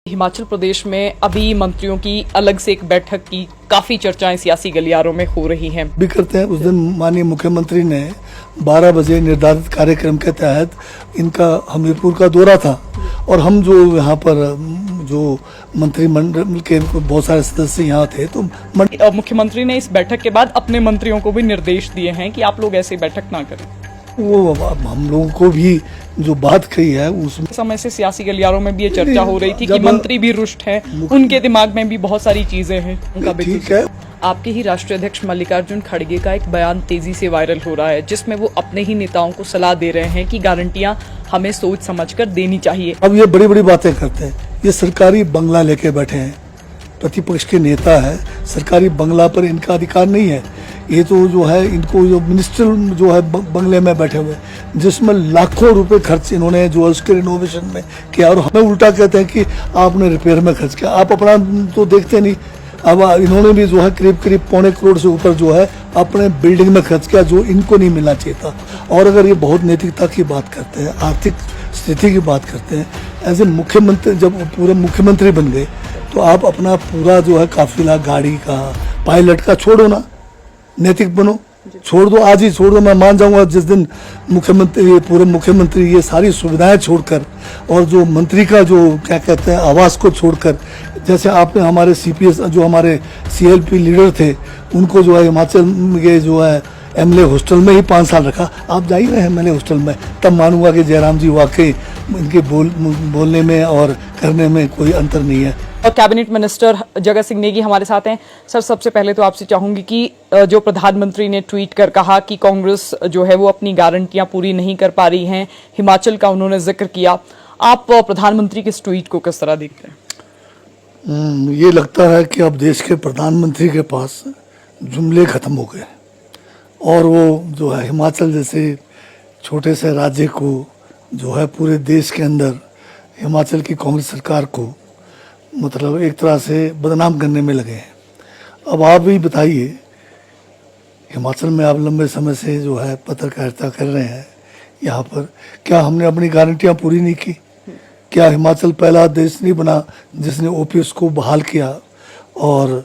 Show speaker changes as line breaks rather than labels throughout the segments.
हिमाचल प्रदेश में अभी मंत्रियों की अलग से एक बैठक की काफी चर्चाएं सियासी गलियारों में हो रही हैं।
भी करते हैं। उस दिन माननीय मुख्यमंत्री ने 12 बजे निर्धारित कार्यक्रम के तहत इनका हमीरपुर का दौरा था और हम जो यहाँ पर जो मंत्रिमंडल के बहुत सारे सदस्य यहाँ थे तो
मुख्यमंत्री ने इस बैठक के बाद अपने मंत्रियों को भी निर्देश दिए हैं कि आप लोग ऐसी बैठक ना करें।
वो हम लोगों को भी जो बात कही है उस
समय से सियासी गलियारों में भी ये चर्चा हो रही थी कि मंत्री भी रुष्ट हैं, उनके दिमाग में भी बहुत सारी चीजें हैं। उनका
ठीक है।
आपके ही राष्ट्रीय अध्यक्ष मल्लिकार्जुन खड़गे का एक बयान तेजी से वायरल हो रहा है जिसमें वो अपने ही नेताओं को सलाह दे रहे हैं कि गारंटियां हमें सोच समझकर देनी चाहिए।
अब ये बड़ी बड़ी बातें करते हैं, ये सरकारी बंगला लेके बैठे हैं, प्रतिपक्ष के नेता है, सरकारी बंगला पर इनका अधिकार नहीं है। ये तो जो है इनको जो मिनिस्टर जो है बंगले में बैठे हुए जिसमें लाखों रुपए खर्च इन्होंने जो है उसके रिनोवेशन में किया और हमें उल्टा कहते हैं कि आपने रिपेयर में खर्च किया। आप अपना तो देखते नहीं। अब इन्होंने भी जो है करीब 1.25 करोड़ से ऊपर जो है अपने बिल्डिंग में खर्च किया जो इनको नहीं मिलना चाहिए था। और अगर ये बहुत नैतिकता की बात करते हैं, आर्थिक स्थिति की बात करते हैं, एज ए मुख्यमंत्री जब पूरे मुख्यमंत्री बन गए तो आप अपना पूरा जो है काफिला गाड़ी का पायलट का छोड़ो ना, नैतिक बनो, छोड़ दो, आज ही छोड़ दो। मैं मान जाऊंगा जिस दिन मुख्यमंत्री पूरे मुख्यमंत्री ये सारी सुविधाएं छोड़कर और जो मंत्री का जो क्या कहते हैं आवास को छोड़कर, जैसे आपने हमारे सीपीएस जो हमारे सीएलपी लीडर थे उनको जो है हिमाचल के जो है एमएलए हॉस्टल में ही 5 साल रखा। आप जा ही रहे हैं एमएलए हॉस्टल में, तब मानूंगा कि जयराम जी वाकई इनके बोलने में और करने में कोई अंतर नहीं है।
और कैबिनेट मिनिस्टर जगत सिंह नेगी हमारे साथ हैं। सर, सबसे पहले तो आपसे चाहूंगी कि जो प्रधानमंत्री ने ट्वीट कर कहा कि कांग्रेस जो है वो अपनी गारंटियां पूरी नहीं कर पा रही हैं, हिमाचल का उन्होंने जिक्र किया, आप प्रधानमंत्री के इस ट्वीट को किस तरह देखते हैं?
ये लगता है कि अब देश के प्रधानमंत्री के पास जुमले खत्म हो गए और वो जो है हिमाचल जैसे छोटे से राज्य को जो है पूरे देश के अंदर हिमाचल की कांग्रेस सरकार को मतलब एक तरह से बदनाम करने में लगे हैं। अब आप भी बताइए, हिमाचल में आप लंबे समय से जो है पत्रकारिता कर रहे हैं यहाँ पर, क्या हमने अपनी गारंटियाँ पूरी नहीं की? क्या हिमाचल पहला देश नहीं बना जिसने ओपीएस को बहाल किया और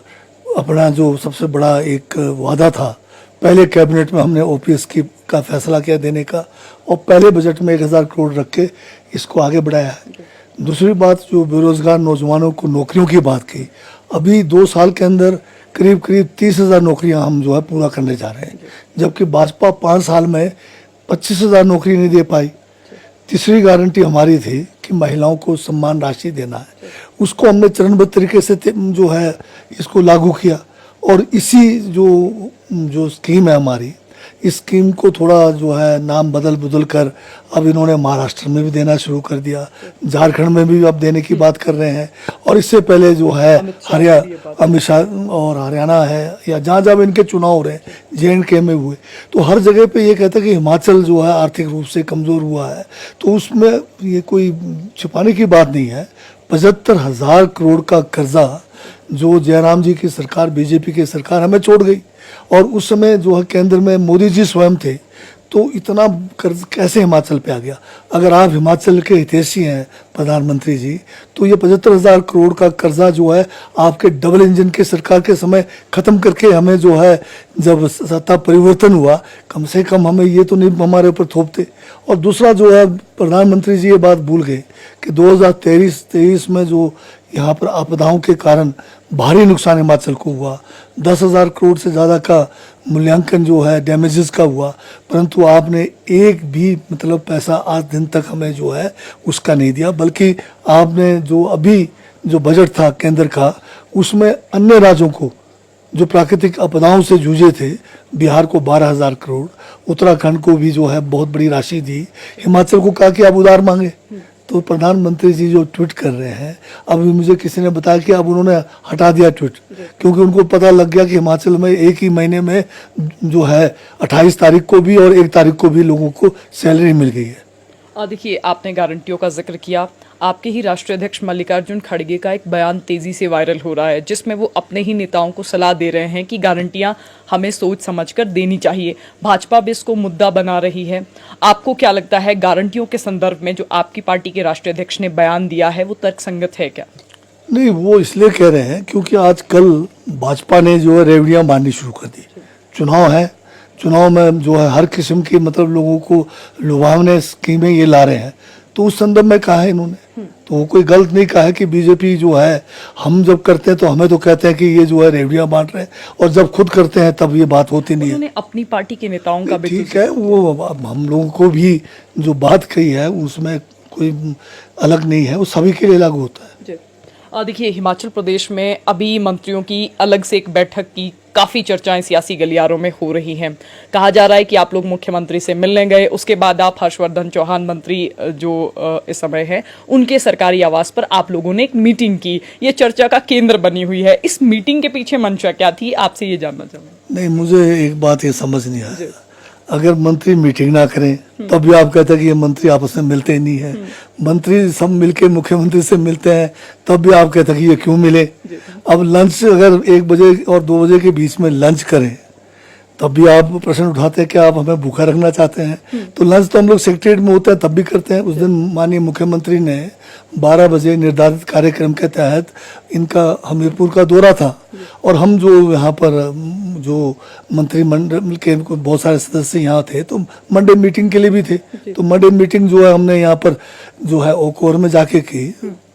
अपना जो सबसे बड़ा एक वादा था पहले कैबिनेट में हमने ओपीएस का फैसला किया देने का और पहले बजट में 1000 करोड़ रख के इसको आगे बढ़ाया है। दूसरी बात, जो बेरोजगार नौजवानों को नौकरियों की बात की, अभी 2 साल के अंदर करीब 30,000 नौकरियां हम जो है पूरा करने जा रहे हैं, जबकि भाजपा 5 साल में 25,000 नौकरी नहीं दे पाई। तीसरी गारंटी हमारी थी कि महिलाओं को सम्मान राशि देना है, उसको हमने चरणबद्ध तरीके से जो है इसको लागू किया और इसी जो स्कीम है हमारी, इस स्कीम को थोड़ा जो है नाम बदल कर अब इन्होंने महाराष्ट्र में भी देना शुरू कर दिया, झारखंड में भी अब देने की बात कर रहे हैं और इससे पहले जो है अमित शाह और हरियाणा है या जहाँ जहाँ इनके चुनाव हो रहे हैं JNK में हुए, तो हर जगह पे ये कहते हैं कि हिमाचल जो है आर्थिक रूप से कमज़ोर हुआ है। तो उसमें ये कोई छिपाने की बात नहीं है। 75,000 करोड़ का कर्जा जो जयराम जी की सरकार, बीजेपी की सरकार हमें छोड़ गई और उस समय जो है केंद्र में मोदी जी स्वयं थे, तो इतना कर्ज कैसे हिमाचल पे आ गया? अगर आप हिमाचल के हितैषी हैं प्रधानमंत्री जी, तो ये 75,000 करोड़ का कर्जा जो है आपके डबल इंजन के सरकार के समय खत्म करके हमें जो है जब सत्ता परिवर्तन हुआ, कम से कम हमें ये तो नहीं हमारे ऊपर थोपते। और दूसरा जो है प्रधानमंत्री जी ये बात भूल गए कि 2023 में जो यहाँ पर आपदाओं के कारण भारी नुकसान हिमाचल को हुआ, 10,000 करोड़ से ज़्यादा का मूल्यांकन जो है डैमेजेस का हुआ, परंतु आपने एक भी मतलब पैसा आज दिन तक हमें जो है उसका नहीं दिया, बल्कि आपने जो अभी जो बजट था केंद्र का उसमें अन्य राज्यों को जो प्राकृतिक आपदाओं से जूझे थे, बिहार को 12,000 करोड़, उत्तराखंड को भी जो है बहुत बड़ी राशि दी, हिमाचल को कहा कि आप उधार मांगे। तो प्रधानमंत्री जी जो ट्वीट कर रहे हैं, अभी मुझे किसी ने बताया कि अब उन्होंने हटा दिया ट्वीट, क्योंकि उनको पता लग गया कि हिमाचल में एक ही महीने में जो है 28 तारीख को भी और 1 तारीख को भी लोगों को सैलरी मिल गई है।
देखिए, आपने गारंटियों का जिक्र किया। आपके ही राष्ट्रीय अध्यक्ष मल्लिकार्जुन खड़गे का एक बयान तेजी से वायरल हो रहा है जिसमें वो अपने ही नेताओं को सलाह दे रहे हैं कि गारंटियां हमें सोच समझकर देनी चाहिए। भाजपा भी इसको मुद्दा बना रही है। आपको क्या लगता है, गारंटियों के संदर्भ में जो आपकी पार्टी के राष्ट्रीय अध्यक्ष ने बयान दिया है वो तर्कसंगत है क्या?
नहीं, वो इसलिए कह रहे हैं क्योंकि आजकल भाजपा ने जो है रेवड़ियाँ मारनी शुरू कर दी। चुनाव है, चुनाव में जो है हर किस्म की मतलब लोगों को लुभावने स्कीमें ये ला रहे हैं, तो उस संदर्भ में कहा है इन्होंने। तो वो कोई गलत नहीं कहा है कि बीजेपी जो है, हम जब करते हैं तो हमें तो कहते हैं कि ये जो है रेवड़ियाँ बांट रहे हैं, और जब खुद करते हैं तब ये बात होती नहीं है।
उन्होंने अपनी पार्टी के नेताओं का भी
ठीक है, वो अब हम लोगों को भी जो बात कही है उसमें कोई अलग नहीं है, वो सभी के लिए लागू होता है।
जी। देखिए, हिमाचल प्रदेश में अभी मंत्रियों की अलग से एक बैठक की काफी चर्चाएं सियासी गलियारों में हो रही हैं। कहा जा रहा है कि आप लोग मुख्यमंत्री से मिलने गए, उसके बाद आप हर्षवर्धन चौहान मंत्री जो इस समय है उनके सरकारी आवास पर आप लोगों ने एक मीटिंग की। ये चर्चा का केंद्र बनी हुई है। इस मीटिंग के पीछे मंशा क्या थी, आपसे ये जानना चाहूंगा।
नहीं, मुझे एक बात ये समझ नहीं आया, अगर मंत्री मीटिंग ना करें तब भी आप कहते हैं कि ये मंत्री आपस में मिलते ही नहीं है। मंत्री सब मिलके मुख्यमंत्री से मिलते हैं तब भी आप कहते हैं कि ये क्यों मिले। अब लंच अगर 1 बजे और 2 बजे के बीच में लंच करें तब भी आप प्रश्न उठाते हैं कि आप हमें भूखा रखना चाहते हैं। तो लंच तो हम लोग सेक्रेटरीट में होता है तब भी करते हैं। उस दिन माननीय मुख्यमंत्री ने 12 बजे निर्धारित कार्यक्रम के तहत इनका हमीरपुर का दौरा था, और हम जो यहाँ पर जो मंत्रिमंडल के बहुत सारे सदस्य यहाँ थे तो मंडे मीटिंग के लिए भी थे। तो मंडे मीटिंग जो है हमने यहाँ पर जो है ओकोर में जाके की,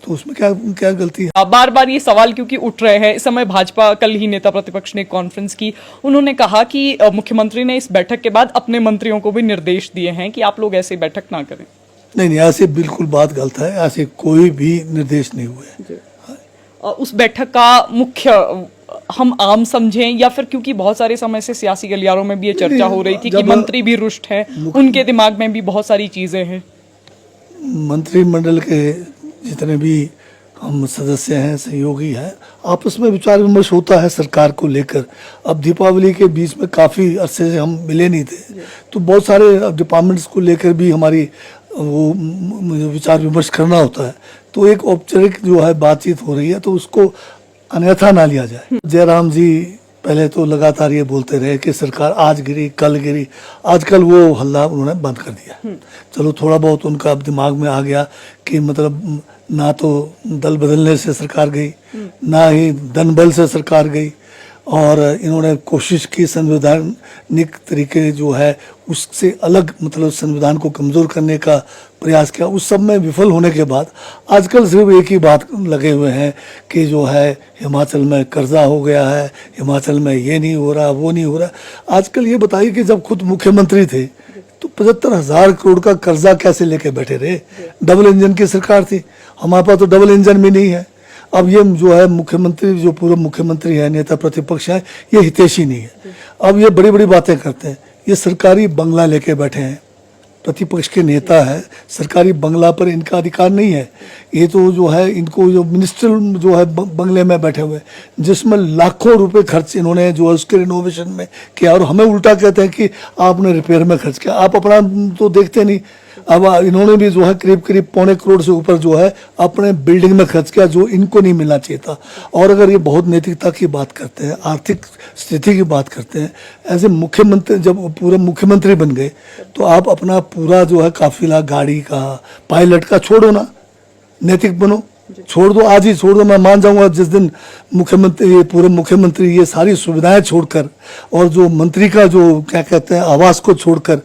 तो उसमें क्या क्या गलती है।
बार बार ये सवाल क्योंकि उठ रहे हैं। इस समय भाजपा, कल ही नेता प्रतिपक्ष ने एक कॉन्फ्रेंस की, उन्होंने कहा कि मुख्यमंत्री ने इस बैठक के बाद अपने मंत्रियों को भी निर्देश दिए हैं कि आप लोग ऐसे बैठक ना करें।
नहीं, ऐसे बिल्कुल बात गलत है, ऐसे कोई भी निर्देश नहीं हुए।
उस बैठक का मुख्य हम आम समझें, या फिर क्योंकि बहुत सारे समय से सियासी गलियारों में भी ये चर्चा हो रही थी कि मंत्री भी रुष्ट है, उनके दिमाग में भी बहुत सारी चीजें हैं।
मंत्रिमंडल के जितने भी हम सदस्य हैं, सहयोगी हैं, आपस में विचार विमर्श होता है सरकार को लेकर। अब दीपावली के बीच में काफ़ी अरसे से हम मिले नहीं थे, तो बहुत सारे डिपार्टमेंट्स को लेकर भी हमारी वो विचार विमर्श करना होता है। तो एक औपचारिक जो है बातचीत हो रही है, तो उसको अन्यथा ना लिया जाए। जयराम जी पहले तो लगातार ये बोलते रहे कि सरकार आज गिरी कल गिरी, आजकल वो हल्ला उन्होंने बंद कर दिया। चलो थोड़ा बहुत उनका अब दिमाग में आ गया कि मतलब ना तो दल बदलने से सरकार गई, ना ही धन बल से सरकार गई, और इन्होंने कोशिश की संवैधानिक तरीके जो है उससे अलग मतलब संविधान को कमज़ोर करने का प्रयास किया। उस सब में विफल होने के बाद आजकल सिर्फ एक ही बात लगे हुए हैं कि जो है हिमाचल में कर्जा हो गया है, हिमाचल में ये नहीं हो रहा, वो नहीं हो रहा। आजकल ये बताइए कि जब खुद मुख्यमंत्री थे तो 75,000 करोड़ का कर्जा कैसे लेके बैठे रहे। डबल इंजन की सरकार थी, हमारे पास तो डबल इंजन भी नहीं है। अब ये जो है मुख्यमंत्री, जो पूर्व मुख्यमंत्री है, नेता प्रतिपक्ष है, ये हितैषी नहीं है। अब ये बड़ी बड़ी बातें करते हैं। ये सरकारी बंगला लेके बैठे हैं, प्रतिपक्ष के नेता है, सरकारी बंगला पर इनका अधिकार नहीं है। ये तो जो है इनको जो मिनिस्टर जो है बंगले में बैठे हुए, जिसमें लाखों रुपए खर्च इन्होंने जो है उसके रिनोवेशन में किया, और हमें उल्टा कहते हैं कि आपने रिपेयर में खर्च किया। आप अपना तो देखते नहीं। अब इन्होंने भी जो है करीब करीब 2.25 करोड़ से ऊपर जो है अपने बिल्डिंग में खर्च किया, जो इनको नहीं मिलना चाहिए था। और अगर ये बहुत नैतिकता की बात करते हैं, आर्थिक स्थिति की बात करते हैं, ऐसे मुख्यमंत्री जब पूरे मुख्यमंत्री बन गए तो आप अपना पूरा जो है काफिला, गाड़ी का, पायलट का छोड़ो ना, नैतिक बनो, छोड़ दो, आज ही छोड़ दो। मैं मान जाऊंगा जिस दिन मुख्यमंत्री, ये पूरे मुख्यमंत्री ये सारी सुविधाएं छोड़कर और जो मंत्री का जो क्या कहते हैं आवास को छोड़कर,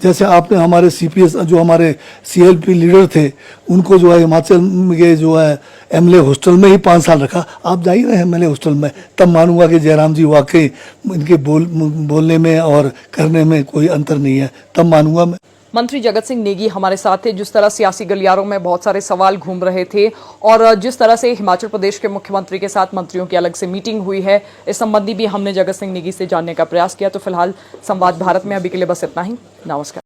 जैसे आपने हमारे सीपीएस जो हमारे सीएलपी लीडर थे उनको जो है हिमाचल में जो है एमएलए हॉस्टल में ही 5 साल रखा, आप जा ही रहे हैं एमएलए हॉस्टल में, तब मानूंगा कि जयराम जी वाकई इनके बोलने में और करने में कोई अंतर नहीं है, तब मानूंगा मैं।
मंत्री जगत सिंह नेगी हमारे साथ थे। जिस तरह सियासी गलियारों में बहुत सारे सवाल घूम रहे थे और जिस तरह से हिमाचल प्रदेश के मुख्यमंत्री के साथ मंत्रियों की अलग से मीटिंग हुई है, इस संबंधी भी हमने जगत सिंह नेगी से जानने का प्रयास किया। तो फिलहाल संवाद भारत में अभी के लिए बस इतना ही। नमस्कार।